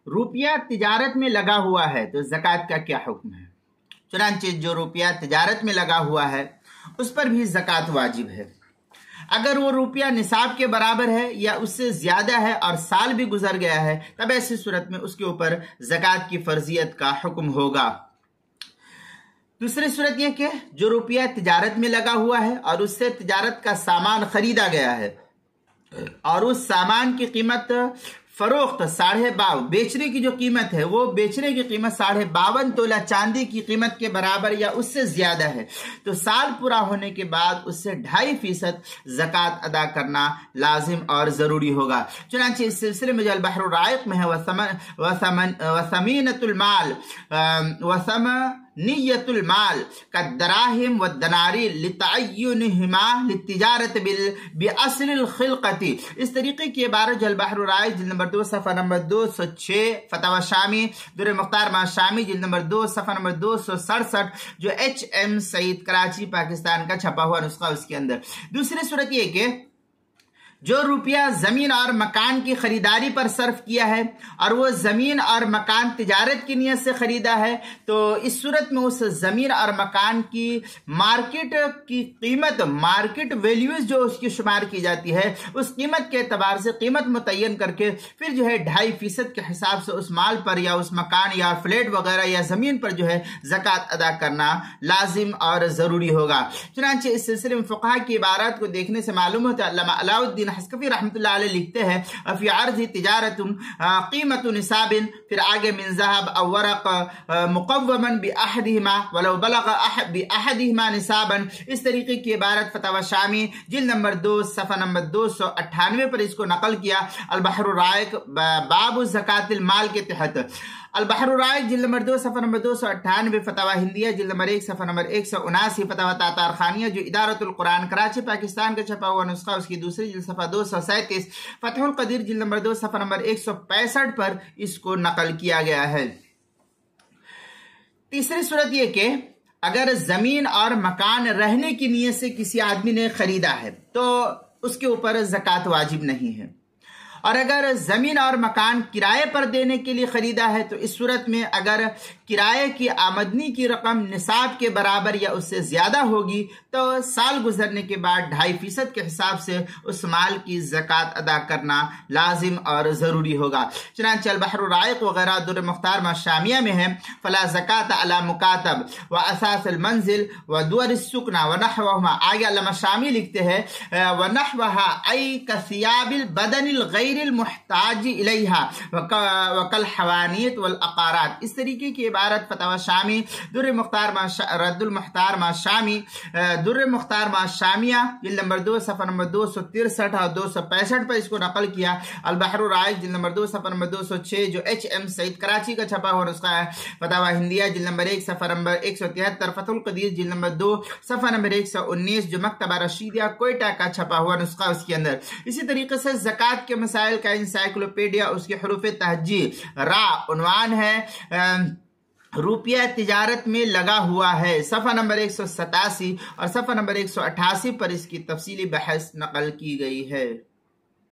روپیہ تجارت میں لگا ہوا ہے تو زکوٰۃ کا کیا حکم ہے؟ چنانچہ جو روپیہ تجارت میں لگا ہوا ہے اس پر بھی زکوٰۃ واجب ہے۔ اگر وہ روپیہ نصاب کے برابر ہے یا اس سے زیادہ ہے اور سال بھی گزر گیا ہے تب ایسی صورت میں اس کے اوپر زکوٰۃ کی فرضیت کا حکم ہوگا۔ دوسری صورت یہ کہ جو روپیہ تجارت میں لگا ہوا ہے اور اس سے تجارت کا سامان خریدا گیا ہے اور اس سامان کی قیمت فروخت 52.5 بیچنے کی جو قیمت ہے وہ بیچنے کی قیمت 52.5 تولہ چاندی کی قیمت کے برابر یا اس سے زیادہ ہے تو سال پورا ہونے کے بعد اس سے 2.5% زکوٰۃ ادا کرنا لازم اور ضروری ہوگا۔ چنانچہ اس سلسلے میں جو البحر الرائق میں ہے وثمینۃ المال نیت المال کالدراہم والدناری لتعینہما للتجارت باصل الخلقت، اس طریقے کی عبارت جو البحر الرائق جلد نمبر 2 صفحہ نمبر 206 فتاوی شامی در مختار ما شامی جلد نمبر 2 صفحہ نمبر 267 جو HM سعید کراچی پاکستان کا چھپا ہوا نسخہ اس کے اندر۔ دوسری صورت یہ کہ جو روپیہ زمین اور مکان کی خریداری پر صرف کیا ہے اور وہ زمین اور مکان تجارت کی نیت سے خریدا ہے تو اس صورت میں اس زمین اور مکان کی مارکیٹ کی قیمت، مارکیٹ ویلیوز جو اس کی شمار کی جاتی ہے اس قیمت کے اعتبار سے قیمت متعین کر کے پھر جو ہے 2.5% کے حساب سے اس مال پر یا اس مکان یا فلیٹ وغیرہ یا زمین پر جو ہے زکوٰۃ ادا کرنا لازم اور ضروری ہوگا۔ چنانچہ اس سلسلے میں فقہا کی عبارات کو دیکھنے سے معلوم ہوتا ہے، علامہ علاء الدین حسکفی رحمۃ اللہ علیہ لکھتے ہیں فی عرض تجارت قیمت نصاب، پھر آگے من ذهب او ورق مقوما باحدهما ولو بلغ باحدهما نصابا، اس طریقے کی عبارت فتاوی شامی جلد نمبر 2 صفحہ نمبر 298 پر اس کو نقل کیا البحر الرائق باب زکوٰۃ المال کے تحت۔ البحر الرائق جلد نمبر 2 صفحہ نمبر 298، فتاوی ہندیہ جلد نمبر 1 صفحہ نمبر 179، فتاوی تاتار خانیہ جو ادارۃ القرآن کراچی پاکستان کا چھپا ہوا نسخہ اس کی دوسری جلد صفحہ 237، فتح القدیر جلد نمبر 2 صفحہ نمبر 165 پر اس کو نقل کیا گیا ہے۔ تیسری صورت یہ کہ اگر زمین اور مکان رہنے کی نیت سے کسی آدمی نے خریدا ہے تو اس کے اوپر زکوٰۃ واجب نہیں ہے، اور اگر زمین اور مکان کرائے پر دینے کے لیے خریدا ہے تو اس صورت میں اگر کرائے کی آمدنی کی رقم نصاب کے برابر یا اس سے زیادہ ہوگی تو سال گزرنے کے بعد 2.5% کے حساب سے اس مال کی زکوٰۃ ادا کرنا لازم اور ضروری ہوگا۔ چنانچہ البحر الرائق وغیرہ در مختار ما شامیہ میں ہے فلا زکوٰۃ علی مکاتب و اساس المنزل و دور السکن ونحوہما، آگے علامہ شامی لکھتے ہیں ونحوہا ای کثیاب البدن الغیر المحتاج الیہا وکالحوانیت والاقارات، اس طریقے کی عبارت فتاوی شامی در مختار ما رد المختار ما شامی در مختار ما شامیہ جلد نمبر 2 صفحہ نمبر 263 اور 265 پر اس کو نقل کیا البحر الرائق جلد نمبر 2 صفحہ نمبر 206 جو HM سعید کراچی کا چھپا ہوا نسخہ ہے، فتاوی ہندیہ جلد نمبر 1 صفحہ نمبر 173، فتح القدیر جلد نمبر 2 صفحہ نمبر 119 جو مکتبہ رشیدیہ کوئٹہ کا چھپا ہوا نسخہ اس کے اندر۔ اسی طریقے سے زکوٰۃ کے مسائل کا انسائکلوپیڈیا اس کے حروف تہجی را عنوان ہے روپیہ تجارت میں لگا ہوا ہے، صفحہ نمبر 187 اور صفحہ نمبر 188 پر اس کی تفصیلی بحث نقل کی گئی ہے۔